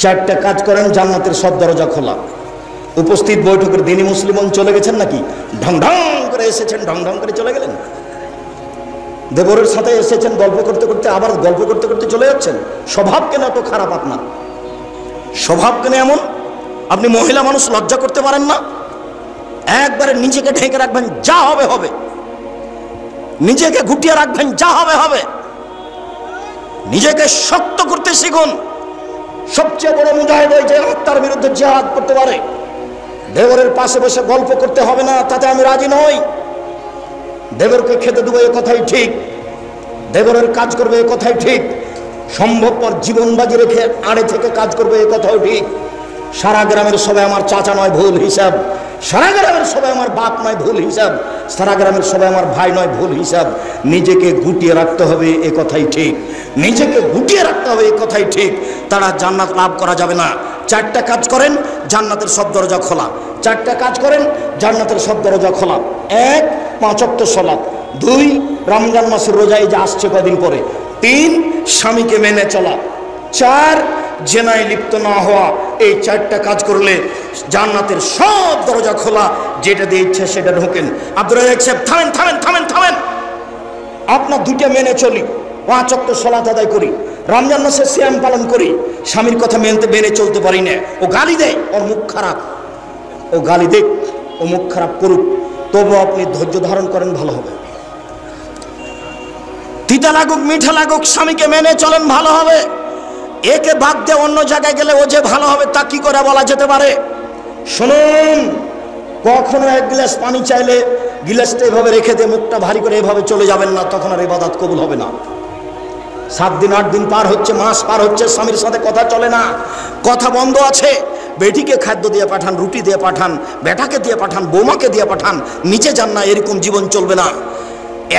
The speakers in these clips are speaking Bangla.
চারটা কাজ করেন, জান্নাতের সব দরজা খোলা। উপস্থিত বৈঠকের দিনী মুসলিমন চলে গেছেন নাকি? ঢং ঢং করে এসেছেন, ঢং ঢং করে চলে গেলেন। দেবরের সাথে এসেছেন, গল্প করতে করতে আবার গল্প করতে করতে চলে যাচ্ছেন। স্বভাব কেন এত খারাপ আপনার? স্বভাব কেন এমন? আপনি মহিলা মানুষ, লজ্জা করতে পারেন না? একবারে নিজেকে ঢেকে রাখবেন, যা হবে হবে। নিজেকে গুটিয়ে রাখবেন, যা হবে হবে। নিজেকে শক্ত করতে শিখুন। সবচেয়ে বড় মুজাহিদ ওই যে আত্মার বিরুদ্ধে জিহাদ করতে পারে। দেবরের পাশে বসে গল্প করতে হবে না, তাতে আমি রাজি নই। দেবরকে খেতে দেবো এ কথাই ঠিক, দেবরের কাজ করবে এ কথাই ঠিক, সম্ভবপর জীবন বাজি রেখে আড়ে থেকে কাজ করবে এ কথাও ঠিক। সারা গ্রামের সবাই আমার চাচা নয়, ভুল হিসাব। সারা গ্রামের সবাই আমার বাপ নয়, ভুল হিসাব। সারা গ্রামের সবাই আমার ভাই নয়, ভুল হিসাব। নিজেকে গুটিয়ে রাখতে হবে এ কথাই ঠিক, নিজেকে গুটিয়ে রাখতে হবে এ কথাই ঠিক। তারা জান্নাত লাভ করা যাবে না। চারটা কাজ করেন, জান্নাতের সব দরজা খোলা। চারটা কাজ করেন, জান্নাতের সব দরজা খোলা। 1, 5 ওয়াক্ত সালাত। 2, রমজান মাসের রোজা এই যে আসছে কদিন পরে। 3, স্বামীকে মেনে চলা। 4, জেনায় লিপ্ত না হওয়া। এই চারটা কাজ করলে জান্নাতের সব দরজা খোলা। যেটা দিয়ে ইচ্ছে সেটা ঢোকেন। আব্দুর রাজ্জাক সাহেব, থামেন থামেন থামেন থামেন। আপনার দুইটা মেনে চলি, 5 ওয়াক্ত সালাত আদায় করি, রমজান মাসে সিয়াম পালন করি, স্বামীর কথা মেনে চলতে পারি না। ও গালি দেয়, ওর মুখ খারাপ, ও গালি দেখ, ও মুখ খারাপ করুক, তবু আপনি ধৈর্য ধারণ করেন, ভালো হবে। তিতা লাগুক মিঠা লাগুক, স্বামীকে মেনে চলেন, ভালো হবে। একে বাদ দিয়ে অন্য জায়গায় গেলে ও যে ভালো হবে তা কি করে বলা যেতে পারে? শুনুন, কখনো 1 গ্লাস পানি চাইলে গিলাসটা এভাবে রেখে দিয়ে মুখটা ভারী করে এভাবে চলে যাবেন না, তখন আর ইবাদত কবুল হবে না। 7 দিন 8 দিন পার হচ্ছে, মাস পার হচ্ছে, স্বামীর সাথে কথা চলে না, কথা বন্ধ আছে। বেটিকে খাদ্য দিয়ে পাঠান, রুটি দিয়ে পাঠান, বেটাকে দিয়ে পাঠান, বৌমাকে দিয়ে পাঠান, নিচে যান না, এরকম জীবন চলবে না।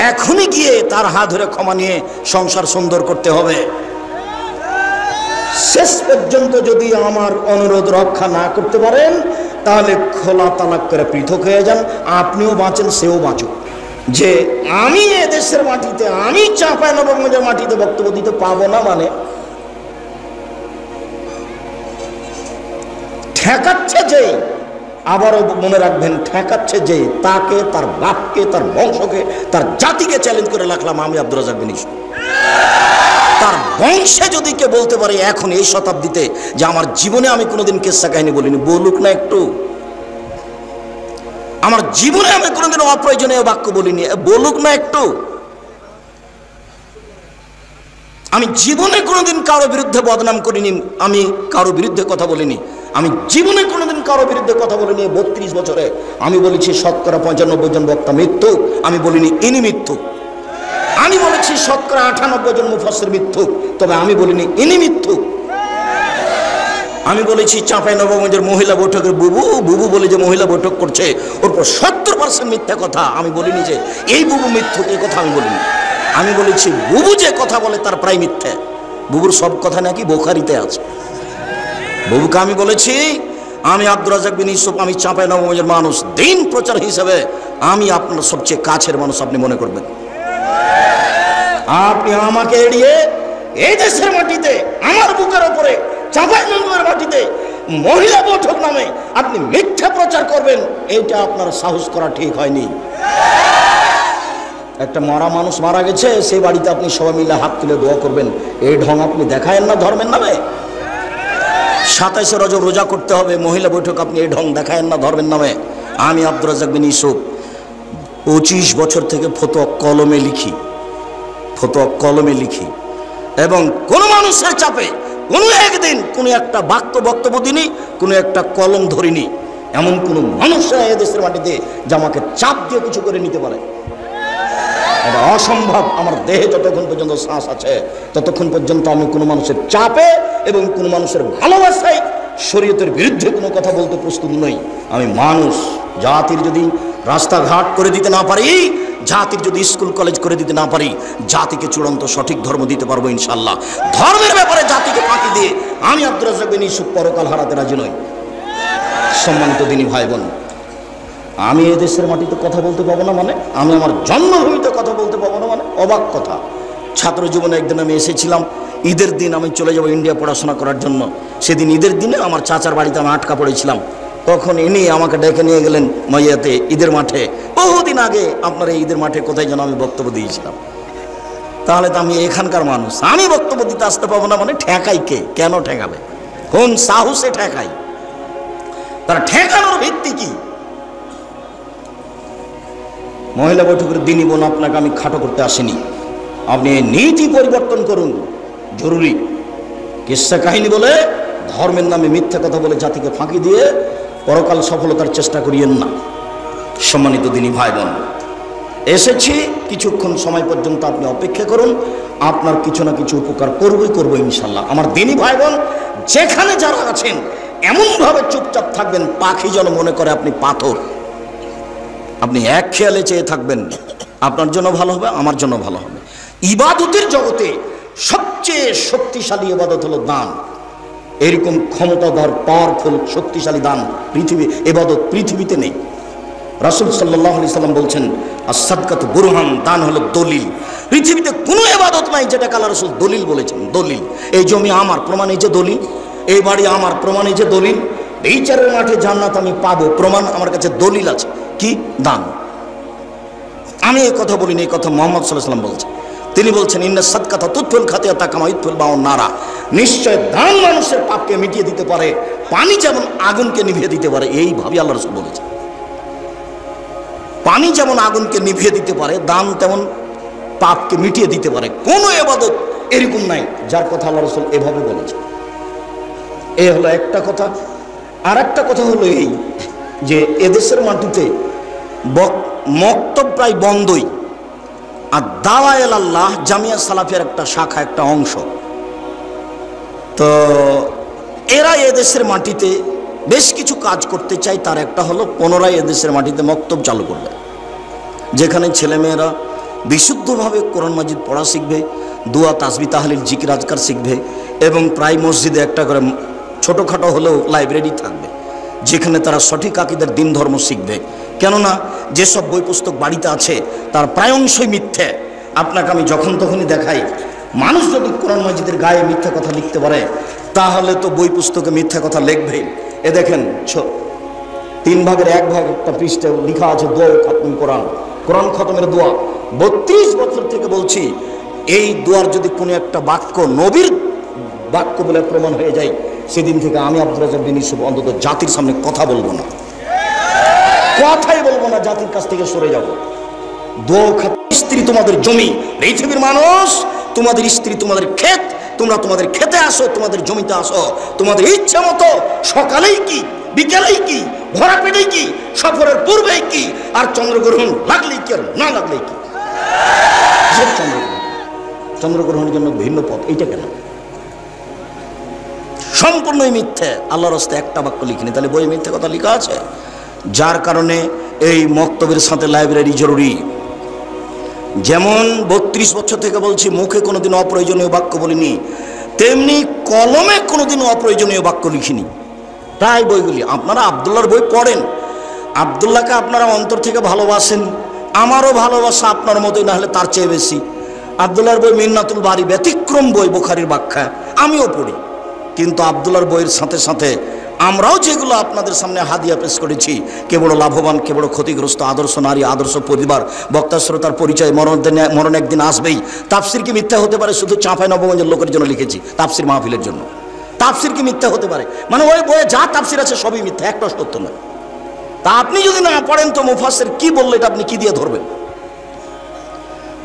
এখনই গিয়ে তার হাত ধরে ক্ষমা নিয়ে সংসার সুন্দর করতে হবে। শেষ পর্যন্ত যদি আমার অনুরোধ রক্ষা না করতে পারেন, তাহলে খোলা তালাক করে পৃথক হয়ে যান। আপনিও বাঁচেন, সেও বাঁচুক। যে আমি এদেশের মাটিতে, আমি চাঁপাইনবাবগঞ্জের মাটিতে বক্তব্য দিতে পাবো না, মানে ঠেকাচ্ছে যে, আবারও মনে রাখবেন, ঠেকাচ্ছে যে তাকে, তার বাপকে, তার বংশকে, তার জাতিকে চ্যালেঞ্জ করে রাখলাম আমি আব্দুর রাজ্জাক বিন ইউসুফ। তার বংশে যদি কে বলতে পারে এখন এই শতাব্দীতে যে আমার জীবনে আমি কোনোদিন কেসা কাহিনী বলিনি, বলুক না একটু। আমার জীবনে আমি কোনোদিন অপ্রয়োজনীয় বাক্য বলিনি, বলুক না একটু। আমি জীবনে কোনোদিন কারো বিরুদ্ধে বদনাম করিনি, আমি কারো বিরুদ্ধে কথা বলিনি, আমি জীবনে কোনোদিন কারো বিরুদ্ধে কথা বলিনি। 32 বছরে আমি বলেছি শতকরা 95 জন বক্তা মিথ্যুক, আমি বলিনি ইনি মিথ্যুক। আমি বলেছি শতকরা 98 জন মুফাসসির মিথ্যুক, তবে আমি বলিনি ইনি মিথ্যুক। আমি বলেছি চাঁপাইনবাবগঞ্জের মহিলা বৈঠকের বুবু বুবু বলে যে মহিলা বৈঠক করছে ওর পর 70% মিথ্যা কথা। আমি বলিনি যে এই বুবু মিথ্যুক, এই কথা আমি বলিনি। আমি বলেছি বুবু যে কথা বলে তার প্রায় মিথ্যা। বুবুর সব কথা নাকি বুখারীতে আছে। বুবুকে আমি বলেছি আমি আব্দুর রাজ্জাক বিন ইউসুফ, আমি চাঁপাইনবাবগঞ্জের মানুষ, দিন প্রচার হিসেবে আমি আপনার সবচেয়ে কাছের মানুষ আপনি মনে করবেন। আপনি আমাকে এড়িয়ে এই দেশের মাটিতে, আমার বুকের উপরে, চাঁপাইনবাবগঞ্জের মাটিতে মহিলা বৈঠক নামে আপনি মিথ্যা প্রচার করবেন, এইটা আপনার সাহস করা ঠিক হয়নি। একটা মরা মানুষ মারা গেছে, সেই বাড়িতে আপনি সবাই মিলে হাত তুলে দোয়া করবেন, এই ঢং আপনি দেখায়েন না ধর্মের নামে। 27 রজব রোজা করতে হবে, মহিলা বৈঠক আপনি এই ঢং দেখায়েন না ধর্মের নামে। আমি আব্দুর রাজ্জাক বিন ইউসুফ 25 বছর থেকে ফতোয়া কলমে লিখি, ফতোয়া কলমে লিখি, এবং কোন মানুষের চাপে কোনো একদিন কোনো একটা বক্তব্য দিনি, কোনো একটা কলম ধরিনি। এমন কোনো মানুষ এদেশের মাটিতে যে আমাকে চাপ দিয়ে কিছু করে নিতে পারে, এটা অসম্ভব। আমার দেহে যতক্ষণ পর্যন্ত শ্বাস আছে ততক্ষণ পর্যন্ত আমি কোনো মানুষের চাপে এবং কোনো মানুষের ভালোবাসায় শরীয়তের বিরুদ্ধে কোনো কথা বলতে প্রস্তুত নই। আমি মানুষ, জাতির যদি রাস্তাঘাট করে দিতে না পারি, জাতির যদি স্কুল কলেজ করে দিতে না পারি, জাতিকে চূড়ান্ত সঠিক ধর্ম দিতে পারবো ইনশাল্লাহ। ধর্মের ব্যাপারে জাতিকে ফাঁকি দিয়ে আমি আব্দুর রাজ্জাক বিন ইউসুফ পরকাল হারাতে রাজি নই। সম্মানিত দিনী ভাই বোন, আমি এই দেশের মাটিতে কথা বলতে পাবো না মানে, আমি আমার জন্মভূমিতে কথা বলতে পাবো না মানে, অবাক কথা। ছাত্র জীবনে একদিন আমি এসেছিলাম, ঈদের দিন আমি চলে যাব ইন্ডিয়া পড়াশোনা করার জন্য। সেদিন ঈদের দিনে আমার চাচার বাড়িতে আমি আটকা পড়েছিলাম, তখন ইনি আমাকে ডেকে নিয়ে গেলেন মাইয়াতে ঈদের মাঠে। বহুদিন আগে আপনার এই ঈদের মাঠে কোথায় যেন আমি বক্তব্য দিয়েছিলাম। তাহলে তো আমি এখানকার মানুষ, আমি বক্তব্য দিতে আসতে পাবো না মানে ঠেকাই কে? কেন ঠেকাবে? কোন সাহসে ঠেকাই? তার ঠেকানোর ভিত্তি কি? মহিলা বৈঠকের দিনই বোন, আপনাকে আমি খাটো করতে আসিনি, আপনি নীতি পরিবর্তন করুন, জরুরি। কিস্সা কাহিনী বলে ধর্মের নামে মিথ্যা কথা বলে জাতিকে ফাঁকি দিয়ে পরকাল সফলতার চেষ্টা করিয়েন না। সম্মানিত দিনী ভাই বোন, এসেছি, কিছুক্ষণ সময় পর্যন্ত আপনি অপেক্ষা করুন, আপনার কিছু না কিছু উপকার করবো ইনশাল্লাহ। আমার দিনী ভাই বোন যেখানে যারা আছেন এমনভাবে চুপচাপ থাকবেন পাখি যেন মনে করে আপনি পাথর। আপনি এক খেয়ালে চেয়ে থাকবেন, আপনার জন্য ভালো হবে, আমার জন্য ভালো হবে। ইবাদতের জগতে সবচেয়ে শক্তিশালী ইবাদত হলো দান। এরকম ক্ষমতাধর পাওয়ারফুল শক্তিশালী দান ইবাদত পৃথিবীতে নেই। রাসূল সাল্লাল্লাহু আলাইহি সাল্লাম বলছেন, আস-সাদকাতু বুরহান, দান হলো দলিল। পৃথিবীতে কোনো ইবাদত নাই যেটাকে আল্লাহ রাসূল দলিল বলেছেন। দলিল, এই জমি আমার, প্রমাণ এই যে দলিল। এই বাড়ি আমার, প্রমাণ এই যে দলিল। বিচারের মাঠে জান্নাত আমি পাবো, প্রমাণ আমার কাছে দলিল আছে। কি? দান। আমি এই কথা বলিনি, এই কথা মুহাম্মদ সাল্লাল্লাহু আলাইহি ওয়াসাল্লাম বলছেন। তিনি বলছেন, ইন্না সাদকাতা তুতফিল খাতিয়াতা কামা ইতফিল মাউন নারা। নিশ্চয় দান মানুষের পাপকে মিটিয়ে দিতে পারে, পানি যেমন আগুনকে নিভিয়ে দিতে পারে। এইভাবে আল্লাহ রাসূল বলেছেন, পানি যেমন আগুনকে নিভিয়ে দিতে পারে, দান তেমন পাপকে মিটিয়ে দিতে পারে। কোন ইবাদত এরকম নাই যার কথা আল্লাহ রাসূল এভাবে বলেছেন। এই হলো একটা কথা। আর একটা কথা হলো এই যে এদেশের মাটিতে মক্তব প্রায় বন্ধই, আর দাওয়া ইলাল্লাহ জামিয়া সালাফিয়ার একটা শাখা, একটা অংশ। তো এরা এদেশের মাটিতে বেশ কিছু কাজ করতে চায়। তার একটা হলো পুনরায় এদেশের মাটিতে মক্তব চালু করবে, যেখানে ছেলেমেয়েরা বিশুদ্ধভাবে কোরআন মাজিদ পড়া শিখবে, দোয়া তাসবিহ তাহলিল জিকির আজকার শিখবে, এবং প্রায় মসজিদে একটা করে ছোটোখাটো হলেও লাইব্রেরি থাকবে, যেখানে তারা সঠিক আকীদার দিন ধর্ম শিখবে। কেননা যেসব বই পুস্তক বাড়িতে আছে তার প্রায় অংশই মিথ্যে। আপনাকে আমি যখন তখনই দেখাই, মানুষ যদি কোরআন মাজিদের গায়ে মিথ্যা কথা লিখতে পারে তাহলে তো বই পুস্তকে মিথ্যা কথা লিখবেই। এ দেখেন 3 ভাগের 1 ভাগ একটা পৃষ্ঠায় লেখা আছে দোয়া খাতম কোরআন, কোরআন খতমের দোয়া। 32 বছর থেকে বলছি, এই দোয়ার যদি কোনো একটা বাক্য নবীর বাক্য বলে প্রমাণ হয়ে যায়, সেদিন থেকে আমি আব্দুর রাজ্জাক বিন ইউসুফ অন্তত জাতির সামনে কথা বলবো না, কথাই বলবো না, জাতির কাছ থেকে সরে যাব। দোয়া খাতম, স্ত্রী তোমাদের জমি, পৃথিবীর মানুষ তোমাদের স্ত্রী, তোমাদের ক্ষেত, তোমরা তোমাদের খেতে আসো, তোমাদের জমিতে আসো, তোমাদের ইচ্ছা মতো, সকালেই কি, বিকেলেই কি, ভরা পেটেই কি, সফরের পূর্বেই কি, আর চন্দ্রগ্রহণ লাগলেই কি আর না লাগলেই কি। চন্দ্রগ্রহণের জন্য ভিন্ন পথ, এইটা কেন? সম্পূর্ণই মিথ্যে। আল্লাহর রাস্তায় একটা বাক্য লিখিনি, তাহলে বই মিথ্যে কথা লেখা আছে। যার কারণে এই মক্তবের সাথে লাইব্রেরি জরুরি। যেমন 32 বছর থেকে বলছি মুখে কোনোদিন অপ্রয়োজনীয় বাক্য বলিনি, তেমনি কলমে কোনোদিন অপ্রয়োজনীয় বাক্য লিখিনি। প্রায় বইগুলি আপনারা আব্দুল্লাহর বই পড়েন, আব্দুল্লাহকে আপনারা অন্তর থেকে ভালোবাসেন, আমারও ভালোবাসা আপনার মতোই, না হলে তার চেয়ে বেশি। আব্দুল্লাহর বই মিন্নাতুল বারি ব্যতিক্রম বই, বুখারীর ব্যাখ্যা আমিও পড়ি। কিন্তু আব্দুল্লাহর বইয়ের সাথে সাথে আমরাও যেগুলো আপনাদের সামনে হাদিয়া পেশ করেছি, কে বড় লাভবান, কে বড় ক্ষতিগ্রস্ত, আদর্শ নারী, আদর্শ পরিবার, বক্তা শ্রোতার পরিচয়, মরণ একদিন আসবেই। তাফসির কি মিথ্যা হতে পারে? শুধু চাঁপাই নবগঞ্জের লোকের জন্য লিখেছি, তাফসির মাহফিলের জন্য। তাফসির কি মিথ্যা হতে পারে? মানে ওই বইয়ে যা তাফসির আছে সবই মিথ্যা, একটা সত্য নয়। তা আপনি যদি না পড়েন তো মুফাসসির কি বললে এটা আপনি কি দিয়ে ধরবেন?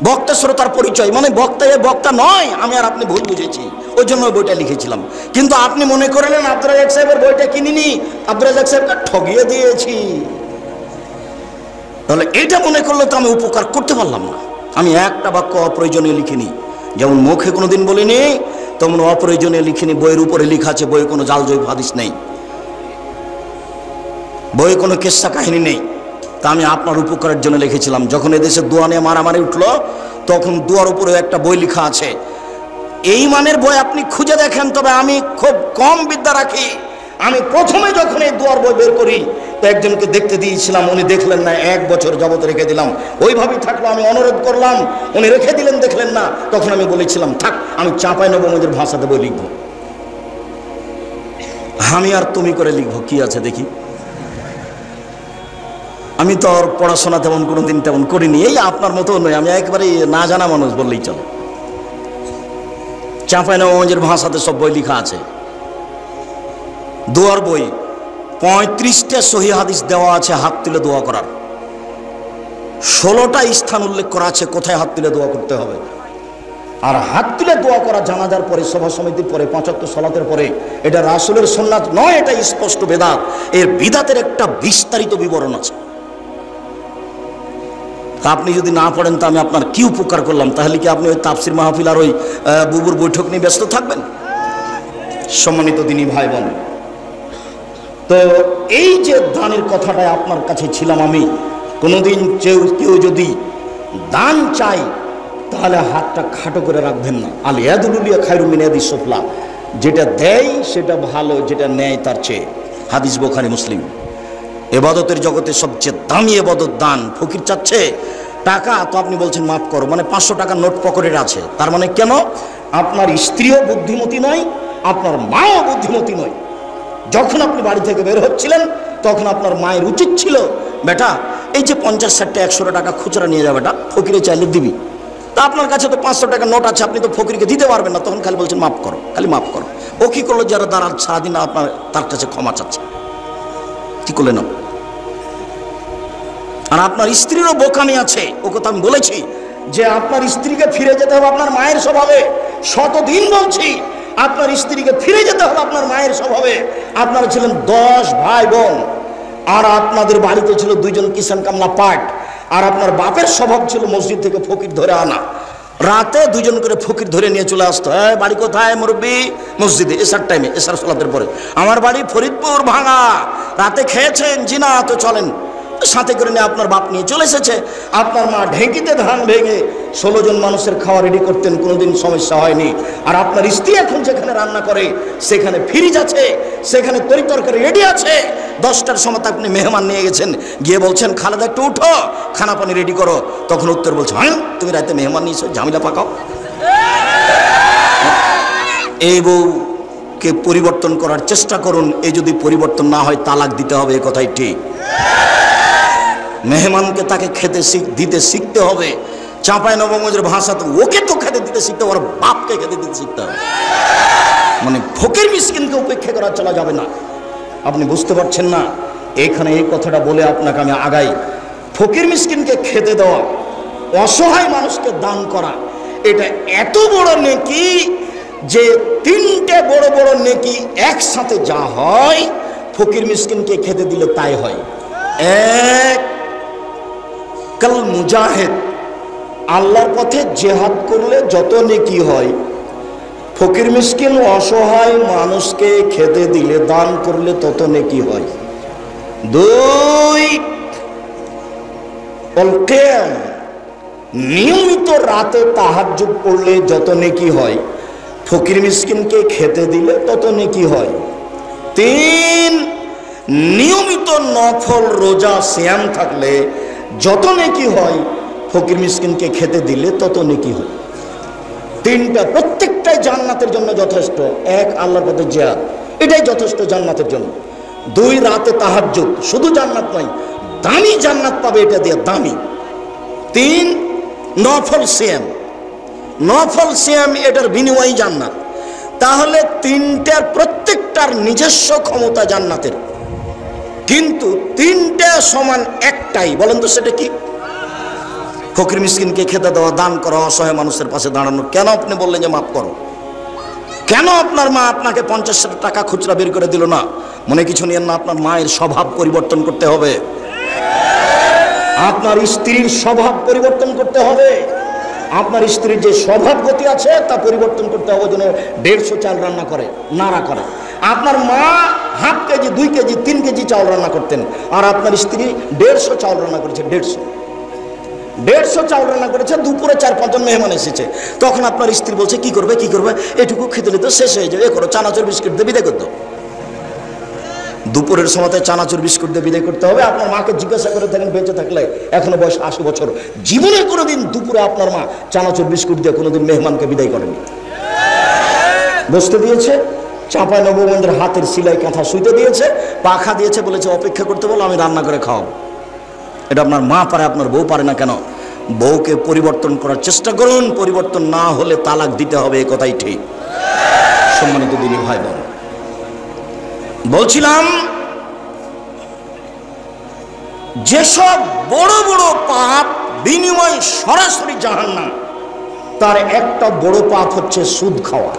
বক্তা শ্রোতার পরিচয়, মানে বক্তা এ বক্তা নয়, আমি আর আপনি ভুল বুঝেছি, ওই জন্য ওই বইটা লিখেছিলাম। কিন্তু আপনি মনে করলেন আব্দুর রাজ্জাক সাহেবের বইটা কিনিনি, আব্দুর রাজ্জাক সাহেবকে ঠগিয়ে দিয়েছি। তাহলে এটা মনে করলে তো আমি উপকার করতে পারলাম না। আমি একটা বাক্য অপ্রয়োজনীয় লিখিনি, যেমন মুখে কোনোদিন বলিনি, তেমন অপ্রয়োজনীয় লিখিনি। বইয়ের উপরে লেখা আছে, বইয়ে কোনো জালজয়ী হাদিস নেই, বইয়ে কোনো কিস্সা কাহিনী নেই। তা আমি আপনার উপকারের জন্য লিখেছিলাম। যখন এদেশে দোয়া নিয়ে মারামারি উঠলো, তখন দোয়ার উপরে একটা বই লেখা আছে। এই মানের বই আপনি খুঁজে দেখেন, তবে আমি খুব কম বিদ্যা রাখি। আমি প্রথমে যখন এই দুয়ার বই বের করি তো একজনকে দেখতে দিয়েছিলাম, উনি দেখলেন না, 1 বছর যাবত রেখে দিলাম, ওইভাবেই থাকলো। আমি অনুরোধ করলাম, উনি রেখে দিলেন, দেখলেন না। তখন আমি বলেছিলাম থাক, আমি চাঁপাইনবাবগঞ্জের ভাষাতে বই লিখবো, আমি আর তুমি করে লিখবো, কি আছে দেখি। আমি তো আর পড়াশোনা তেমন কোনোদিন তেমন করিনি, এই আপনার মতো নয়, আমি একেবারে না জানা মানুষ বললেই চলে। চাঁপাইনবাবগঞ্জের ভাষাতে সব বই লেখা আছে, দোয়ার বই। 35টা সহি হাদিস দেওয়া আছে হাত তুলে দোয়া করার, 16টা স্থান উল্লেখ করা আছে কোথায় হাত তুলে দোয়া করতে হবে। আর হাত তুলে দোয়া করা জানাজার পরে, সভা সমিতির পরে, 75 সালাতের পরে, এটা রাসূলের সুন্নাত নয়, এটা স্পষ্ট বেদাত। এর বিদাতের একটা বিস্তারিত বিবরণ আছে। আপনি যদি না পড়েন তো আমি আপনার কি উপকার করলাম? তাহলে কি আপনি ওই তাফসির মাহফিল আর ওই বুবুর বৈঠক নিয়ে ব্যস্ত থাকবেন? সম্মানিত দিনী ভাই বোন, তো এই যে দানের কথাটাই আপনার কাছে ছিলাম আমি। কোনোদিন কেউ যদি দান চাই তাহলে হাতটা খাটো করে রাখবেন না। আল ইয়াদুলিয়া খায়রুম মিন ইয়াদিস সুফলা, যেটা দেয় সেটা ভালো, যেটা নেয় তার চেয়ে। হাদিস বুখারী মুসলিম। ইবাদতের জগতে সবচেয়ে দামি ইবাদত দান। ফকির চাচ্ছে টাকা, তো আপনি বলছেন মাফ করো, মানে 500 টাকার নোট পকেটে আছে। তার মানে কেন? আপনার স্ত্রীও বুদ্ধিমতী নয়, আপনার মাও বুদ্ধিমতী নয়। যখন আপনি বাড়ি থেকে বের হচ্ছিলেন তখন আপনার মায়ের উচিত ছিল, বেটা এই যে 50, 60, 100 টাকা খুচরা নিয়ে যাবে, বেটা ফকিরে চাইলে দিবি। তা আপনার কাছে তো 500 টাকা নোট আছে, আপনি তো ফকিরকে দিতে পারবেন না, তখন খালি বলছেন মাফ করো, খালি মাফ করো। ও কি করলো? যারা দাঁড়ান সারাদিন আপনার তার কাছে ক্ষমা চাচ্ছে, কি করলেন? আর আপনার স্ত্রীরও বোকামি আছে, ও কথা আমি বলেছি যে আপনার স্ত্রীকে ফিরে যেতে হবে আপনার মায়ের স্বভাবে। শতদিন বলছি, আপনার স্ত্রীকে ফিরে যেতে হবে আপনার মায়ের স্বভাবে। আপনারা ছিলেন 10 ভাই বোন, আর আপনাদের বাড়িতে ছিল 2 জন কিষান কামলা পাট, আর আপনার বাপের স্বভাব ছিল মসজিদ থেকে ফকির ধরে আনা। রাতে 2 জন করে ফকির ধরে নিয়ে চলে আসতো। বাড়ি কোথায় মুরব্বি? মসজিদে, এসার টাইমে, এসার সালাতের পরে। আমার বাড়ি ফরিদপুর ভাঙা। রাতে খেয়েছেন? জি না। তো চলেন। সাথে করে নিয়ে আপনার বাপ নিয়ে চলে এসেছে। আপনার মা ঢেঁকিতে ধান ভেঙে 16 জন মানুষের খাওয়া রেডি করতেন, কোনোদিন সমস্যা হয়নি। আর আপনার স্ত্রী এখন যেখানে রান্না করে সেখানে ফ্রিজ আছে, সেখানে তরি তরকারি রেডি আছে। 10টার সময় আপনি মেহমান নিয়ে গেছেন, গিয়ে বলছেন খালেদা একটু উঠো, খানা পানি রেডি করো। তখন উত্তর বলছে, হ্যাঁ তুমি রাতে মেহমান নিয়েছো, ঝামেলা পাকাও। এই বউকে পরিবর্তন করার চেষ্টা করুন। এই যদি পরিবর্তন না হয় তালাক দিতে হবে, এ কথাই ঠিক। মেহমানকে তাকে খেতে দিতে শিখতে হবে। চাঁপাইনবাবগঞ্জের ভাষাতে ওকে তো খেতে দিতে শিখতে হবে, বাপকে খেতে দিতে শিখতে হবে। মানে ফকির মিসকিনকে উপেক্ষা করা চলা যাবে না। আপনি বুঝতে পারছেন না? এখানে এই কথাটা বলে আপনাকে আমি আগাই। ফকির মিসকিনকে খেতে দেওয়া, অসহায় মানুষকে দান করা, এটা এত বড় নেকি যে 3টে বড় বড় নেকি একসাথে যা হয় ফকির মিসকিনকে খেতে দিলে তাই হয়। এক, কাল মুজাহিদ, আল্লাহর পথে জেহাদ করলে যত নেকি হয়, ফকির মিসকিন অসহায় মানুষকে খেতে দিলে, দান করলে তত নেকি হয়। 2, কিয়াম, নিয়মিত রাতে তাহাজ্জুদ পড়লে যত নেকি হয়, ফকির মিসকিনকে খেতে দিলে তত নেকি হয়। 3, নিয়মিত নফল রোজা সিয়াম থাকলে যত নেকি হয়, ফকির মিসকিনকে খেতে দিলে তত নেকি হয়। 3টা প্রত্যেকটাই জান্নাতের জন্য যথেষ্ট। 1, আল্লাহর পথে জিহাদ, এটাই যথেষ্ট জান্নাতের জন্য। 2, রাতে তাহাজ্জুদ, শুধু জান্নাত নয়, দামি জান্নাত পাবে এটা দিয়ে, দামি। 3, নফল সিয়াম, নফল সিয়াম, এটার বিনিময়ে জান্নাত। তাহলে 3টার প্রত্যেকটার নিজস্ব ক্ষমতা জান্নাতের, কিন্তু 3টা সমান একটাই। বলেন তো সেটা কি? ফকির মিসকিনকে খেতে দেওয়া, দান করা, অসহায় মানুষের পাশে দাঁড়ানো। কেন আপনি বললেন যে মাফ করো? কেন আপনার মা আপনাকে 50 টাকা খুচরা বের করে দিল না? মনে কিছু নিয়েন না, আপনার মায়ের স্বভাব পরিবর্তন করতে হবে, আপনার স্ত্রীর স্বভাব পরিবর্তন করতে হবে। আপনার স্ত্রীর যে স্বভাব গতি আছে তা পরিবর্তন করতে হবে, যেন 150 চাল রান্না করে, নাড়া করে। আপনার মা হাফ কেজি, 2 কেজি, 3 কেজি চাল রান্না করতেন, আর আপনার স্ত্রী 150 চাল রান্না করেছে। 150 চাল রান্না করেছে। দুপুরে 4-5 জন মেহমান এসেছে। তখন আপনার স্ত্রী বলছে, কি করবে, এটুকু খেতে নিতে শেষ হয়ে যাবে, এ করো, চানাচুর বিস্কিট দিয়ে বিদায় করতো। দুপুরের সময়তে চানাচুর বিস্কুট দিয়ে বিদায় করতে হবে। আপনার মাকে জিজ্ঞাসা করে থাকেন বেঁচে থাকলে, এখনো বয়স 80 বছর, জীবনে কোনোদিন দুপুরে আপনার মা চানাচুর বিস্কুট দিয়ে কোনোদিন মেহমানকে বিদায় করেনি। বসতে দিয়েছে, চাঁপাইনবাবগঞ্জের হাতের সিলাই কাঁথা শুইতে দিয়েছে, পাখা দিয়েছে, বলেছে অপেক্ষা করতে বলো, আমি রান্না করে খাওয়াবো। এটা আপনার মা পারে, আপনার বউ পারে না কেন? বউকে পরিবর্তন করার চেষ্টা করুন, পরিবর্তন না হলে তালাক দিতে হবে, এ কথাই ঠিক। সম্মানিত দিনী ভাই বোন, বলছিলাম যেসব বড় বড় পাপ বিনিময় সরাসরি জাহান্নাম, তার একটা বড় পাপ হচ্ছে সুদ খাওয়া।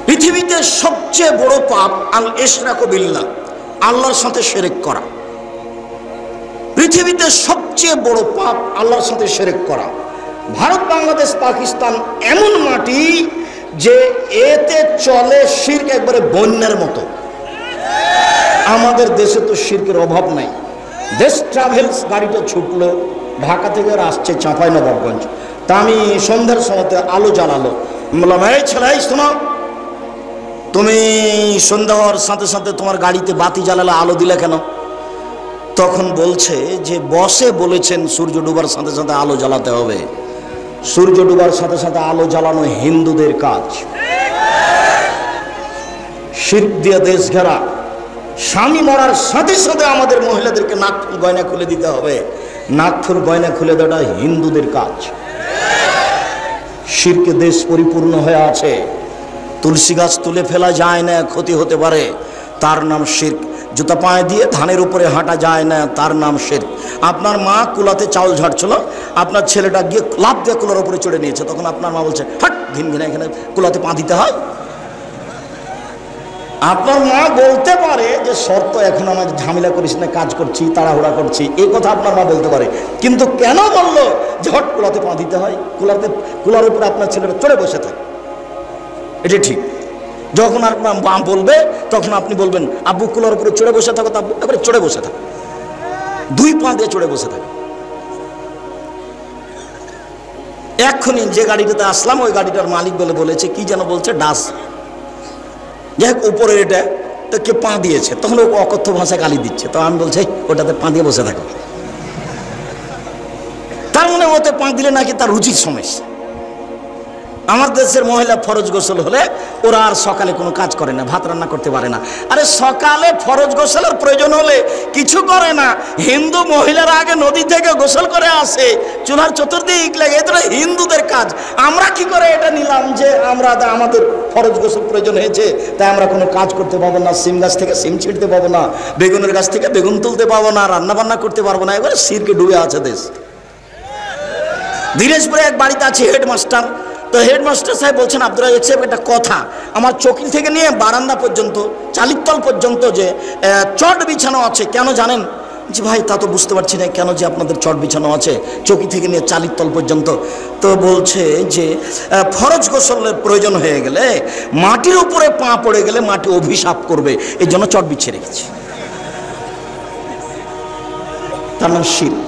পৃথিবীতে সবচেয়ে বড় পাপ আল ইশরাকু বিল্লাহ, আল্লাহর সাথে শিরক করা। পৃথিবীতে সবচেয়ে বড় পাপ আল্লাহর সাথে শিরক করা। ভারত, বাংলাদেশ, পাকিস্তান এমন মাটি যে এতে চলে শিরক একবারে বন্যার মতো। আমাদের দেশে তো শিরকের অভাব নাই। দেশ ট্রাভেলস গাড়িটা ছুটলো ঢাকা থেকে, আসছে চাঁপাইনবাবগঞ্জ। তা আমি সন্ধ্যার সময়তে আলো জ্বালালো, বললাম এই ছেলে শোনো, তুমি সন্ধ্যা হওয়ার সাথে সাথে তোমার গাড়িতে বাতি জ্বালালে, আলো দিলে কেন? তখন বলছে যে বসে বলেছেন সূর্য ডুবার সাথে সাথে আলো জ্বালাতে হবে। সূর্য ডুবার সাথে সাথে আলো জ্বালানো হিন্দুদের কাজ। শিরক দিয়ে দেশ ঘেরা। স্বামী মরার সাথে সাথে আমাদের মহিলাদেরকে নাকফুল গয়না খুলে দিতে হবে। নাকফুল গয়না খুলে দেওয়াটা হিন্দুদের কাজ। শিরকে দেশ পরিপূর্ণ হয়ে আছে। তুলসী গাছ তুলে ফেলা যায় না, ক্ষতি হতে পারে, তার নাম শিরক। জুতা পায়ে দিয়ে ধানের উপরে হাঁটা যায় না, তার নাম শিরক। আপনার মা কুলাতে চাউল ঝাড়ছিল, আপনার ছেলেটা গিয়ে লাফ দিয়ে কুলার উপরে চড়ে নিয়েছে, তখন আপনার মা বলছে হাট ঘিন ঘিনা, এখানে কুলাতে পা দিতে হয়? আপনার মা বলতে পারে যে শর্ত, এখন আমার ঝামেলা করিস না, কাজ করছি, তাড়াহুড়া করছি, এই কথা আপনার মা বলতে পারে। কিন্তু কেন বললো যে হট কুলাতে পা দিতে হয়? কুলার উপরে আপনার ছেলেটা চড়ে বসে থাকে, এটা ঠিক। যখন আপনার মা বলবে তখন আপনি বলবেন আব্বু কুলার উপরে চড়ে বসে থাকো, আব্বু এবারে চড়ে বসে থাকো, দুই পা দিয়ে চড়ে বসে থাকে। এক্ষুনি যে গাড়িটাতে আসলাম ওই গাড়িটার মালিক বলেছে কি যেন বলছে, ডাস, যাই হোক উপরের এটা তো কে পা দিয়েছে, তখন ও অকথ্য ভাষায় গালি দিচ্ছে। তো আমি বলছি ওটাতে পা দিয়ে বসে থাকো। তার মনে ওতে পা দিলে নাকি তার রুচির সমস্যা। আমার দেশের মহিলা ফরজ গোসল হলে ওরা আর সকালে কোনো কাজ করে না, ভাত রান্না করতে পারে না। আরে সকালে ফরজ গোসলের প্রয়োজন হলে কিছু করে না, হিন্দু মহিলারা আগে নদী থেকে গোসল করে আসে, চুলার চতুর্দিক লাগে, এটা হিন্দুদের কাজ। আমরা কি করে এটা নিলাম যে আমাদের ফরজ গোসল প্রয়োজন হয়েছে, তাই আমরা কোনো কাজ করতে পাবো না, সিম গাছ থেকে সিম ছিঁড়তে পাবো না, বেগুনের গাছ থেকে বেগুন তুলতে পাবো না, রান্না বান্না করতে পারবো না। এবারে শিরকে ডুবে আছে দেশ। দিনাজপুরে এক বাড়িতে আছে হেডমাস্টার। তো হেডমাস্টার সাহেব বলছেন আব্দুর রাজ্জাক সাহেব একটা কথা, আমার চৌকি থেকে নিয়ে বারান্দা পর্যন্ত, চালিতল পর্যন্ত যে চট বিছানো আছে, কেন জানেন? যে ভাই তা তো বুঝতে পারছি না কেন যে আপনাদের চট বিছানো আছে চৌকি থেকে নিয়ে চালিতল পর্যন্ত। তো বলছে যে ফরজ গোসলের প্রয়োজন হয়ে গেলে, মাটির উপরে পা পড়ে গেলে মাটি অভিশাপ করবে, এই জন্য চট বিছিয়ে রেখেছে। তার নাম শিরক।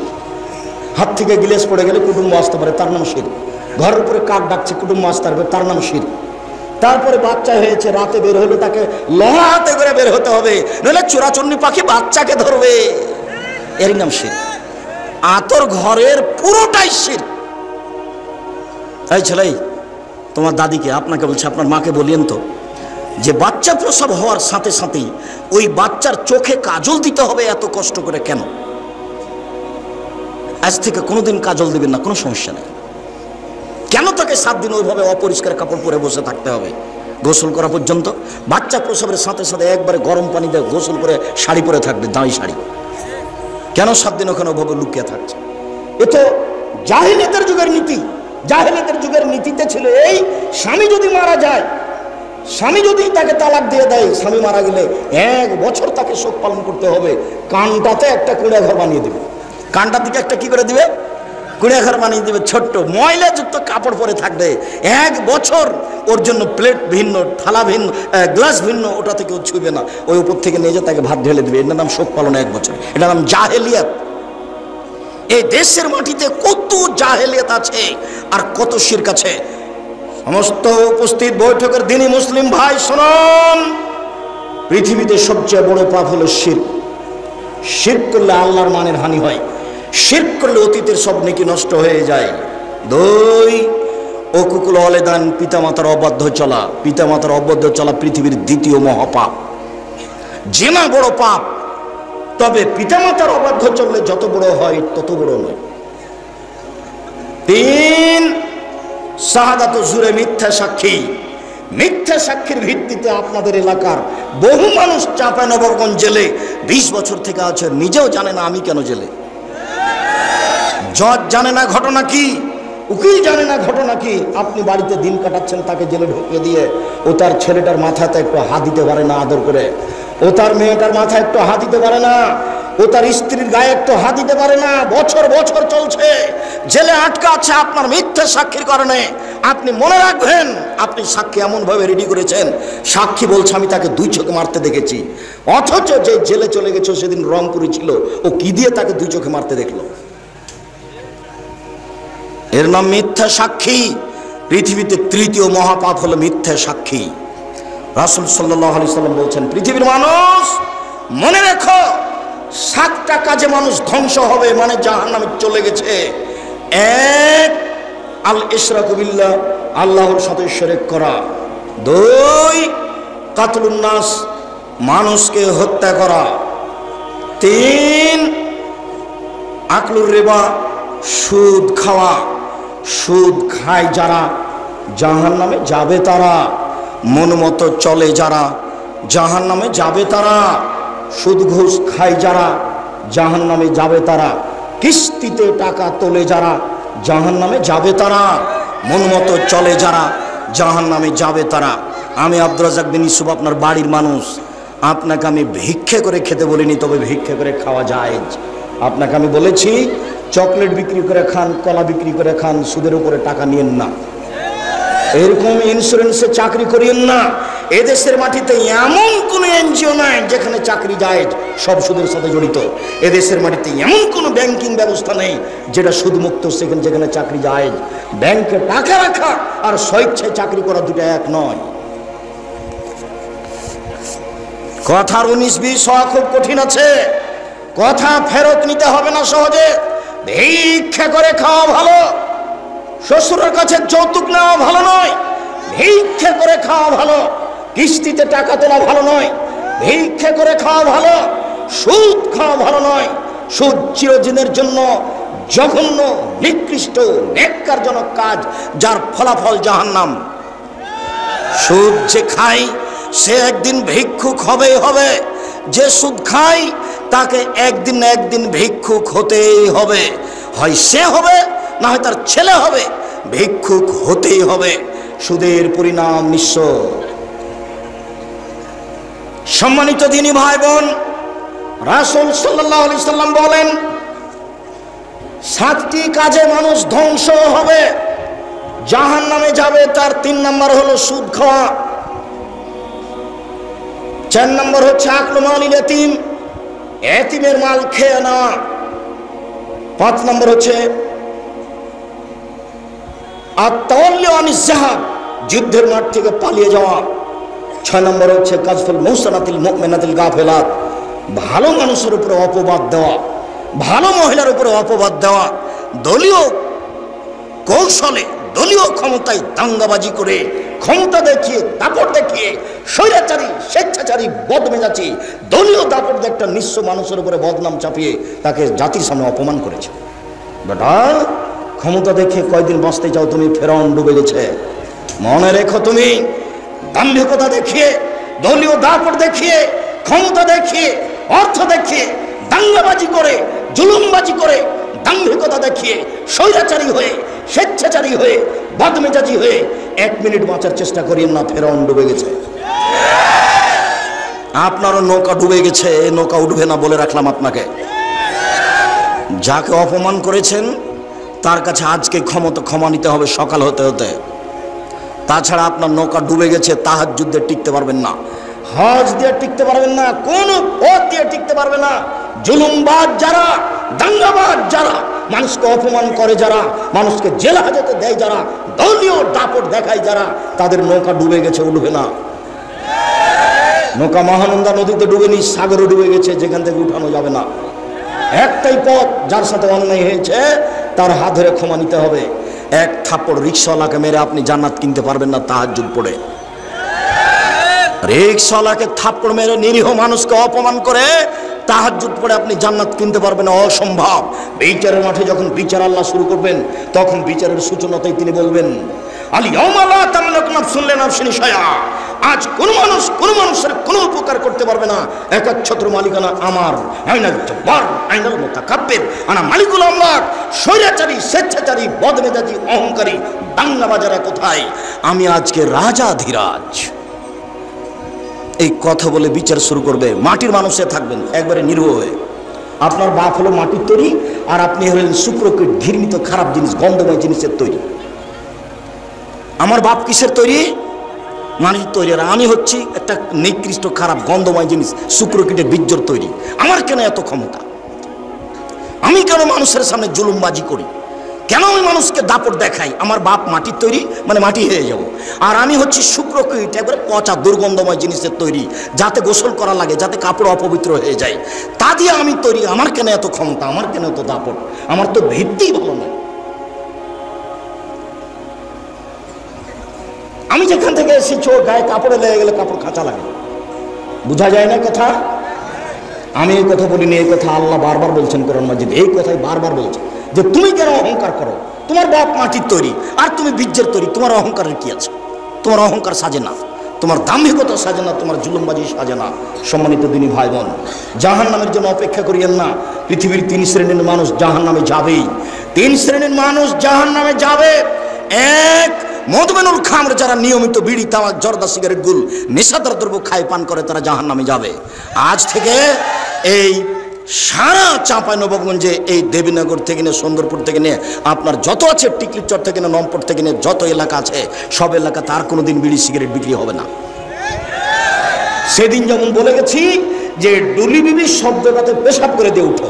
হাত থেকে গিলাস পড়ে গেলে কুটুম্ব আসতে পারে, তার নাম শিরক। ঘরের উপরে কাক ডাকছে, কুটুম্ব আসতে পারবে, তার নাম শিরক। তারপরে বাচ্চা হয়েছে, রাতে বের হলে তাকে লোহা হাতে করে বের হতে হবে, নইলে চোরাচুন্নি পাখি বাচ্চাকে ধরবে, এর নাম শিরক। আতর ঘরের পুরোটাই শিরক। এই ছেলে, তোমার দাদিকে, আপনাকে বলছে, আপনার মাকে বলিয়েন তো যে বাচ্চা প্রসব হওয়ার সাথে সাথেই ওই বাচ্চার চোখে কাজল দিতে হবে এত কষ্ট করে কেন? আজ থেকে কোনোদিন কাজল দিবেন না, কোনো সমস্যা নেই। কেন তাকে 7 দিন ওইভাবে অপরিষ্কার কাপড় পরে বসে থাকতে হবে গোসল করা পর্যন্ত? বাচ্চা প্রসবের সাথে সাথে একবারে গরম পানি দিয়ে গোসল করে শাড়ি পরে থাকবে, দাঁড়ি শাড়ি। কেন 7 দিন ওখানে ওভাবে লুকিয়ে থাকছে? এ তো জাহেলিয়াতের যুগের নীতি। জাহেলিয়াতের যুগের নীতিতে ছিল এই, স্বামী যদি মারা যায়, স্বামী যদি তাকে তালাক দিয়ে দেয়, স্বামী মারা গেলে 1 বছর তাকে শোক পালন করতে হবে। কানটাতে একটা কুঁড়া ঘর বানিয়ে দেবে, কানটার দিকে একটা কি করে দিবে, কুঁড়া ঘর বানিয়ে দেবে, ছোট্ট ময়লাযুক্ত কাপড় পরে থাকবে 1 বছর। ওর জন্য প্লেট ভিন্ন, থালা ভিন্ন, গ্লাস ভিন্ন, ওটা থেকে ও ছুঁবে না, ওই উপর থেকে নিয়ে যায় তাকে ভাত ঢেলে দেবে। এটার নাম শোক পালন 1 বছর, এটার নাম জাহেলিয়াত। এই দেশের মাটিতে কত জাহেলিয়াত আছে আর কত শিরক আছে। সমস্ত উপস্থিত বৈঠকের দিনই মুসলিম ভাই শুনুন, পৃথিবীতে সবচেয়ে বড় পাপ হলো শিরক। শিরক করলে আল্লাহর মানের হানি হয়, শিরক করলে অতীতের সব নেকি নষ্ট হয়ে যায়। 2 ওকুকুল অলেদান, পিতামাতার অবাধ্য চলা। পিতামাতার অবাধ্য চলা পৃথিবীর দ্বিতীয় মহাপাপ। জিনা বড় পাপ, তবে পিতামাতার অবাধ্য চললে যত বড় হয় তত বড় নয়। 3 শাহাদাত জুরে, মিথ্যা সাক্ষী। মিথ্যা সাক্ষীর ভিত্তিতে আপনাদের এলাকার বহু মানুষ চাঁপাইনবাবগঞ্জ জেলে 20 বছর থেকে আছে, নিজেও জানে না আমি কেন জেলে। জজ জানে না ঘটনা কি, উকিল জানে না ঘটনা কি। আপনি বাড়িতে দিন কাটাচ্ছেন, তাকে জেলে ঢুকিয়ে দিয়ে ও তার ছেলেটার মাথাতে একটু হাত দিতে পারে না আদর করে, ও তার মেয়েটার মাথায় একটু হাত দিতে পারে না, ও তার স্ত্রীর গায়ে একটু হাত দিতে পারে না। বছর বছর চলছে, জেলে আটকা আছে আপনার মিথ্যা সাক্ষীর কারণে। আপনি মনে রাখবেন, আপনি সাক্ষী এমনভাবে রেডি করেছেন, সাক্ষী বলছে আমি তাকে 2 চোখে মারতে দেখেছি, অথচ যে জেলে চলে গেছে সেদিন রংপুরে ছিল, ও কি দিয়ে তাকে 2 চোখে মারতে দেখলো? এর নাম মিথ্যা সাক্ষী। পৃথিবীতে তৃতীয় মহাপাপ হলো মিথ্যা সাক্ষী। রাসূল সাল্লাল্লাহু আলাইহি সাল্লাম বলছেন, পৃথিবীর মানুষ মনে রেখো, 7টা কাজে মানুষ ধ্বংস হবে, মানে জাহান্নামে চলে গেছে। 1 আল ইশরাকু বিল্লাহ, আল্লাহর সাথে শিরক করা। 2 কাতলুন নাস, মানুষকে হত্যা করা। 3 আকলুর রিবা, সুদ খাওয়া। সুদ খায় যারা জাহান্নামে যাবে তারা, মন মতো চলে যারা জাহান্নামে যাবে তারা। সুদ ঘুষ খায় যারা জাহান্নামে যাবে তারা। কিস্তিতে টাকা তোলে যারা জাহান্নামে যাবে তারা। মন মতো চলে যারা জাহান্নামে যাবে তারা। আমি আব্দুর রাজ্জাক বিন ইউসুফ, আপনার বাড়ির মানুষ। আপনাকে আমি ভিক্ষে করে খেতে বলিনি, তবে ভিক্ষে করে খাওয়া যায়। আপনাকে আমি বলেছি চকলেট বিক্রি করে খান, কলা বিক্রি করে খান, সুদের উপরে টাকা নিয়েন না। এরকম ইন্স্যুরেন্সে চাকরি করিয়েন না। এদেশের মাটিতে এমন কোনো এনজিও নাই যেখানে চাকরি যায় সব সুদের সাথে জড়িত। এদেশের মাটিতে এমন কোনো ব্যাংকিং ব্যবস্থা নেই যেটা সুদমুক্ত, সেখানে যেখানে চাকরি যায়। ব্যাংকে টাকা রাখা আর স্বেচ্ছায় চাকরি করা দুটো এক নয়। কথার 19-20 হওয়া খুব কঠিন আছে। কথা ফেরত নিতে হবে না সহজে। ভিক্ষা করে খাওয়া ভালো, শ্বশুরের কাছে যৌতুক নেওয়া ভালো নয়। ভিক্ষা করে খাওয়া ভালো, কিস্তিতে টাকা তোলা ভালো নয়। ভিক্ষা করে খাওয়া ভালো, সুদ খাওয়া ভালো নয়। সুদ চিরদিনের জন্য জঘন্য, নিকৃষ্ট, নেক্কারজনক কাজ, যার ফলাফল জাহান্নাম। সুদ যে খায় সে একদিন ভিক্ষুক হবেই হবে। যে সুদ খায় তাকে একদিন না একদিন ভিক্ষুক হতেই হবে। হয় সে হবে, না হয় তার ছেলে হবে, ভিক্ষুক হতেই হবে। সুদের পরিণাম নিঃস্ব। সম্মানিত দিনী ভাই বোন, রাসূল সাল্লাল্লাহু আলাইহি সাল্লাম বলেন 7টি কাজে মানুষ ধ্বংস হবে, জাহান্নামে যাবে। তার 3 নম্বর হলো সুদ খাওয়া। 4 নম্বর হচ্ছে আকলু মালিল ইয়াতীম, এতিমের মাল খেয়ে নেওয়া। 5 নম্বর হচ্ছে আত-তাওয়াল্লি আনিজ জিহাদ, যুদ্ধের মাঠ থেকে পালিয়ে যাওয়া। 6 নম্বর হচ্ছে কাযফুল মুহসানাতিল মুমিনাতিল গাফিলাত, ভালো মানুষের উপরে অপবাদ দেওয়া, ভালো মহিলার উপরে অপবাদ দেওয়া। দলীয় কৌশলে, দলীয় ক্ষমতায় দাঙ্গাবাজি করে, ক্ষমতা দেখিয়ে, দাপট দেখিয়ে, স্বৈরাচারী, স্বেচ্ছাচারী, বদমেজাজি দলীয় দাপট দিয়ে একটা নিঃস্ব মানুষের উপরে বদনাম চাপিয়ে তাকে জাতির সামনে অপমান করেছে। বেটা, ক্ষমতা দেখে কয়দিন বাঁচতে চাও তুমি? ফেরাউন ডুবে গেছে। মনে রেখো, তুমি দাম্ভিকতা দেখিয়ে, দলীয় দাপট দেখিয়ে, ক্ষমতা দেখিয়ে, অর্থ দেখিয়ে, দাঙ্গাবাজি করে, জুলুমবাজি করে, দাম্ভিকতা দেখিয়ে, স্বৈরাচারী হয়ে, স্বেচ্ছাচারী হয়ে, বদমেজাজি হয়ে 1 মিনিট বাঁচার চেষ্টা করিয়েন না। ফেরাউন ডুবে গেছে। আপনারও নৌকা ডুবে গেছে, নৌকা উঠবে না বলে রাখলাম আপনাকে। যাকে অপমান করেছেন তার কাছে আজকে ক্ষমা নিতে হবে সকাল হতে হতে। তাছাড়া আপনার নৌকা ডুবে গেছে, তাহাজ্জুদ দিয়ে টিকতে পারবেন না, হজ দিয়ে টিকতে পারবেন না, কোন পথ দিয়ে টিকতে পারবে না। জুলুমবাজ যারা, দাঙ্গাবাজ যারা, মানুষকে অপমান করে যারা, মানুষকে জেল হাজতে দেয় যারা, দলীয় দাপট দেখায় যারা, তাদের নৌকা ডুবে গেছে, উঠবে না। নৌকা মহানন্দা নদীতে ডুবেনি, সাগরে ডুবে গেছে, যেখান থেকে উঠানো যাবে না। একটাই পথ, যার সাথে অন্যায় হয়েছে তার হাত ধরে ক্ষমা নিতে হবে। এক থাপ্পড় রিক্সাওয়ালাকে মেরে আপনি জান্নাত কিনতে পারবেন না তাহাজ্জুদ পড়ে। রিক্সাওয়ালাকে থাপ্পড় মেরে নিরীহ মানুষকে অপমান করে তাহাজ্জুদ পড়ে আপনি জান্নাত কিনতে পারবেন, অসম্ভব। বিচারের মাঠে যখন বিচার আল্লাহ শুরু করবেন, তখন বিচারের সূচনাতেই তিনি বলবেন, আজ কোন মানুষের কোনো উপকার করতে পারবে না, একচ্ছত্র মালিকানা আমার। মালিকুল আমলাক, স্বৈরাচারী, স্বেচ্ছাচারী, বদমেজাজি, অহংকারী বাংলা বাজারে কোথায়? আমি আজকে রাজাধিরাজ। এই কথা বলে বিচার শুরু করবে। মাটির মানুষে থাকবেন একবারে নির্ভয় হয়ে। আপনার বাপ হলো মাটির তৈরি, আর আপনি হলেন শুক্রকীট, ঘৃণিত খারাপ জিনিস, গন্ধময় জিনিসের তৈরি। আমার বাপ কিসের তৈরি? মাটির তৈরি। আর আমি হচ্ছি একটা নিকৃষ্ট, খারাপ, গন্ধময় জিনিস, শুক্রকীটের বীর্যর তৈরি। আমার কেন এত ক্ষমতা? আমি কেন মানুষের সামনে জুলুমবাজি করি? কেন আমি মানুষকে দাপট দেখাই? আমার বাপ মাটির তৈরি, মানে মাটি হয়ে যাব। আর আমি হচ্ছি শুক্রকীট, একবারে পচা দুর্গন্ধময় জিনিসের তৈরি, যাতে গোসল করা লাগে, যাতে কাপড় অপবিত্র হয়ে যায়, তা দিয়ে আমি তৈরি। আমার কেন এত ক্ষমতা? আমার কেন এত দাপট? আমার তো ভিত্তি ভালো নয়। আমি যেখান থেকে এসেছি, ওর গায়ে কাপড়ে লেগে গেলে কাপড় কাঁচা লাগে, বোঝা যায় না কথা? আমি এই কথা বলিনি, এই কথা আল্লাহ বারবার বলছেন কোরআন মাজিদে। এই কথাই বারবার বলছেন যে তুমি কেন অহংকার করো? তোমার বাপ মাটির তৈরি, আর তুমি বীর্যের তৈরি। তোমার অহংকারের কি আছে? তোমার অহংকার সাজে না, তোমার দাম্ভিকতা সাজে না, তোমার জুলুমবাজি সাজে না। সম্মানিত দিনী ভাই বোন, জাহান নামের জন্য অপেক্ষা করিয়েন না। পৃথিবীর 3 শ্রেণীর মানুষ জাহান নামে যাবেই। 3 শ্রেণীর মানুষ জাহান নামে যাবে। এক, মদমেনুল খামর, যারা নিয়মিত বিড়ি, তামাক, জর্দা, সিগারেট, গুল, নেশাদার দ্রব্য খায়, পান করে, তারা জাহান নামে যাবে। আজ থেকে এই সারা চাঁপাইনবাবগঞ্জে, এই দেবীনগর থেকে নিয়ে, সুন্দরপুর থেকে নিয়ে, আপনার যত আছে, টিকলিচর থেকে নিয়ে, নম্পট থেকে নিয়ে, যত এলাকা আছে, সব এলাকা তার কোনোদিন বিড়ি সিগারেট বিক্রি হবে না। সেদিন যেমন বলে গেছি যে ডুলি বিবি শব্দটাতে পেশাব করে দিয়ে উঠো,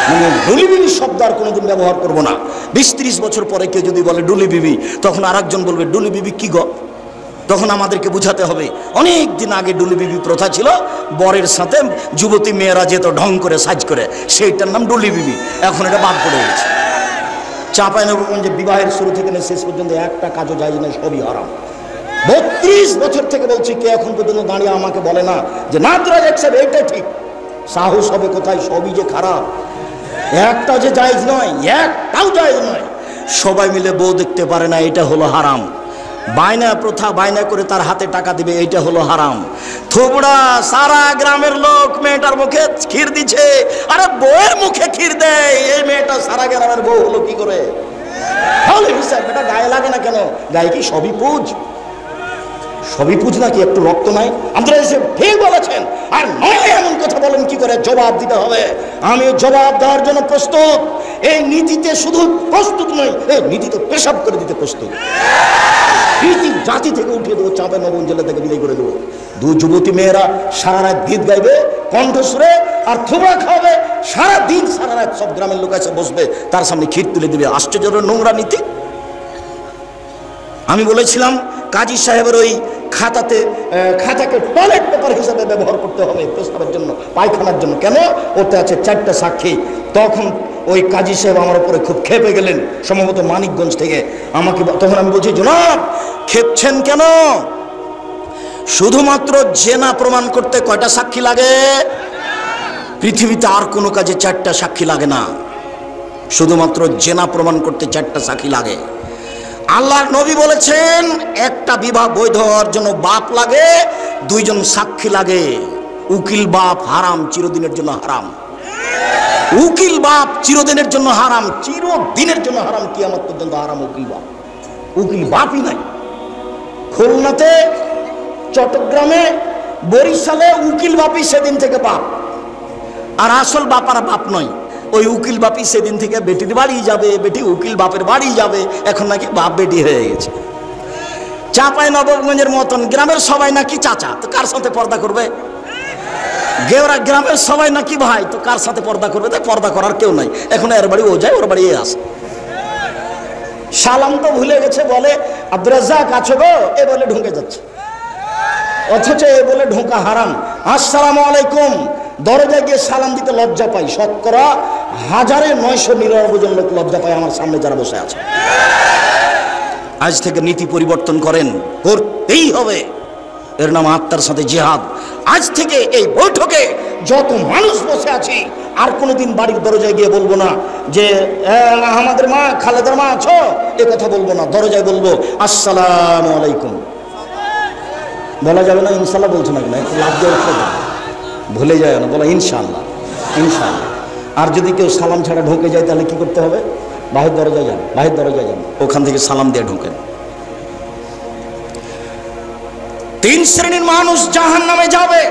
মানে ডুলি বিবি শব্দ আর কোনোদিন ব্যবহার করবো না। 20-30 বছর পরে কেউ যদি বলে ডুলি বিবি, তখন আর একজন বলবে ডুলি বিবি কি গো? তখন আমাদেরকে বুঝাতে হবে অনেক দিন আগে ডুলি বিবি প্রথা ছিল, বরের সাথে যুবতী মেয়েরা যেত ঢং করে, সাজ করে, সেইটার নাম ডুলি বিবি। এখন এটা বাদ পড়ে গেছে। চাঁপাইনবাবগঞ্জে বিবাহের শুরু থেকে শেষ পর্যন্ত একটা কাজও যায় না, সবই হারাম। 32 বছর থেকে বলছি, কে এখন পর্যন্ত দাঁড়িয়ে আমাকে বলে না যে না তোরা দেখছেন এইটা ঠিক? সাহস হবে কোথায়? সবই যে খারাপ, একটা যে জায়েজ নয়, একটাও জায়েজ নয়। সবাই মিলে বউ দেখতে পারে না, এটা হলো হারাম। বায়না প্রথা, বায়না করে তার হাতে টাকা দিবে, এইটা হলো হারাম। থোবড়া, সারা গ্রামের লোক মেয়েটার মুখে ক্ষীর দিচ্ছে, আরে বউয়ের মুখে ক্ষীর দেয়, এই মেয়েটা সারা গ্রামের বউ হলো কি করে? তাহলে হিসাব এটা গায়ে লাগে না কেন? গায়ে কি সবই পুজ? সবই পুজ নাকি? একটু রক্ত নাই? আপনারা এসে ঠিক বলেছেন, আর নয় এমন কথা বলেন কি করে? জবাব দিতে হবে। আমি জবাব দেওয়ার জন্য প্রস্তুত। এই নীতিতে শুধু প্রস্তুত নই, এই নীতিতে পেশাব করে দিতে প্রস্তুত। নীতি জাতি থেকে উঠিয়ে দেবো, চাঁপাইনবাবগঞ্জ জেলা থেকে বিদায় করে দেবো। 2 যুবতী মেয়েরা সারা রাত গীত গাইবে কণ্ঠস্বরে, আর থোবড়া খাওয়াবে সারা দিন, সারা রাত। সব গ্রামের লোক এসে বসবে, তার সামনে ক্ষীর তুলে দিবে। আশ্চর্য নোংরা নীতি। আমি বলেছিলাম কাজী সাহেবের ওই খাতাকে টয়লেট পেপার হিসাবে ব্যবহার করতে হবে, প্রস্তাবের জন্য, পায়খানার জন্য। কেন? ওতে আছে 4টা সাক্ষী। তখন ওই কাজী সাহেব আমার উপরে খুব ক্ষেপে গেলেন, সম্ভবত মানিকগঞ্জ থেকে আমাকে। তখন আমি বলছি, জনাব ক্ষেপছেন কেন? শুধুমাত্র জেনা প্রমাণ করতে কয়টা সাক্ষী লাগে? পৃথিবীতে আর কোনো কাজে 4টা সাক্ষী লাগে না, শুধুমাত্র জেনা প্রমাণ করতে 4টা সাক্ষী লাগে। আল্লাহর নবী বলেছেন, একটা বিবাহ বৈধ হওয়ার জন্য বাপ লাগে, 2 জন সাক্ষী লাগে। উকিল বাপ হারাম, চিরদিনের জন্য হারাম। উকিল বাপ চিরদিনের জন্য হারাম, চিরদিনের জন্য হারাম, কিয়ামত পর্যন্ত হারাম উকিল বাপ। উকিল বাপই নাই। খুলনাতে, চট্টগ্রামে, বরিশালে উকিল বাপই সেদিন থেকে বাপ, আর আসল বাপারা বাপ নয়। ওই উকিল বাপি সেদিন থেকে বেটির বাড়ি যাবে, বেটি উকিল বাপের বাড়ি যাবে। এখন নাকি বাপ বেটি হয়ে গেছে। চাঁপাইনবাবগঞ্জের মতন গ্রামের সবাই নাকি চাচা, তো কার সাথে পর্দা করবে? গ্রামের সবাই নাকি ভাই, তো কার সাথে পর্দা করবে? তাই পর্দা করার কেউ নাই। এখন এর বাড়ি ও যায়, ওর বাড়ি এ আসে। সালাম তো ভুলে গেছে, বলে আব্দুর রাজ্জাক আছো গো, এ বলে ঢুকে যাচ্ছে। অথচ এ বলে ঢোকা হারাম। আসসালামু আলাইকুম, দরজায় গিয়ে সালাম দিতে লজ্জা পাই। শতকরা 1999 জন লোক লজ্জা পায় আমার সামনে যারা বসে আছে। আজ থেকে নীতি পরিবর্তন করেন, করতেই হবে। এর নাম আত্মার সাথে জিহাদ। আজ থেকে এই বৈঠকে যত মানুষ বসে আছি আর কোনোদিন বাড়ির দরজায় গিয়ে বলবো না যে আমাদের মা খালেদার মা আছো, এ কথা বলবো না। দরজায় বলবো আসসালামু আলাইকুম। বলা যাবে না ইনশাল্লাহ বলছো না, একটু লাভ দিয়ে ভুলে যায় না, বলা ইনশাল্লাহ ইনশাল্লাহ। আর যদি কেউ সালাম ছাড়া ঢুকে যায় তাহলে কি করতে হবে? বাহির দরজায় যান, বাহির দরজায় যান, ওখান থেকে সালাম দিয়ে ঢুকেন। 3 শ্রেণীর মানুষ জাহান্নামে যাবে।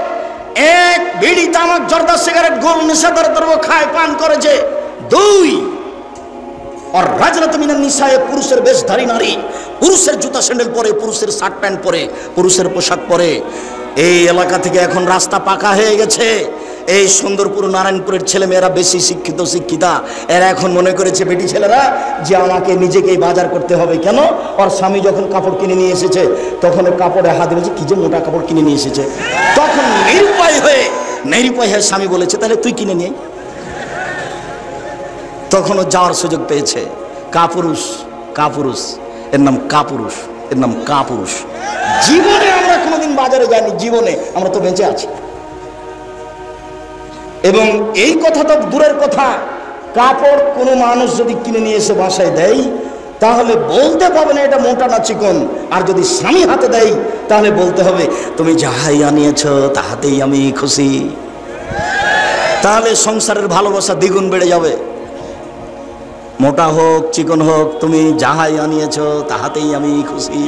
1, বিড়ি তামাক জর্দা সিগারেট গোল নেশাদার দ্রব্য খায় পান করেছে। 2, আর রাজরাত মিনান নিসায়ে, পুরুষের বেশধারী নারী, পুরুষের জুতা স্যান্ডেল পরে, পুরুষের শার্ট প্যান্ট পরে, পুরুষের পোশাক পরে। এই এলাকা থেকে এখন রাস্তা পাকা হয়ে গেছে। এই সুন্দরপুর নারায়ণপুরের ছেলে মেয়েরা বেশি শিক্ষিত শিক্ষিতা, এরা এখন মনে করেছে বেটি ছেলেরা যে আমাকে নিজেকেই বাজার করতে হবে। কেন? ওর স্বামী যখন কাপড় কিনে নিয়ে এসেছে তখন কাপড়ে হাত দিয়েছে, কি যে মোটা কাপড় কিনে নিয়ে এসেছে। তখন নিরুপায় হয়ে স্বামী বলেছে তাহলে তুই কিনে নিয়ে। তখনও যাওয়ার সুযোগ পেয়েছে। কাপুরুষ, কাপুরুষ, এর নাম কাপুরুষ, এর নাম কাপুরুষ। জীবনে আমরা কোনোদিন বাজারে যাইনি, জীবনে আমরা তো বেঁচে আছি। এবং এই কথা তো দূরের কথা, কাপড় কোনো মানুষ যদি কিনে নিয়ে এসে বাসায় দেয় তাহলে বলতে পারবে না এটা মোটা না চিকন। আর যদি স্বামী হাতে দেয় তাহলে বলতে হবে তুমি যাহাই আনিয়েছ তাহাতেই আমি খুশি। তাহলে সংসারের ভালোবাসা দ্বিগুণ বেড়ে যাবে। মোটা হোক চিকন হোক, তুমি যাহাই আনিয়েছ তাহাতেই আমি খুশি।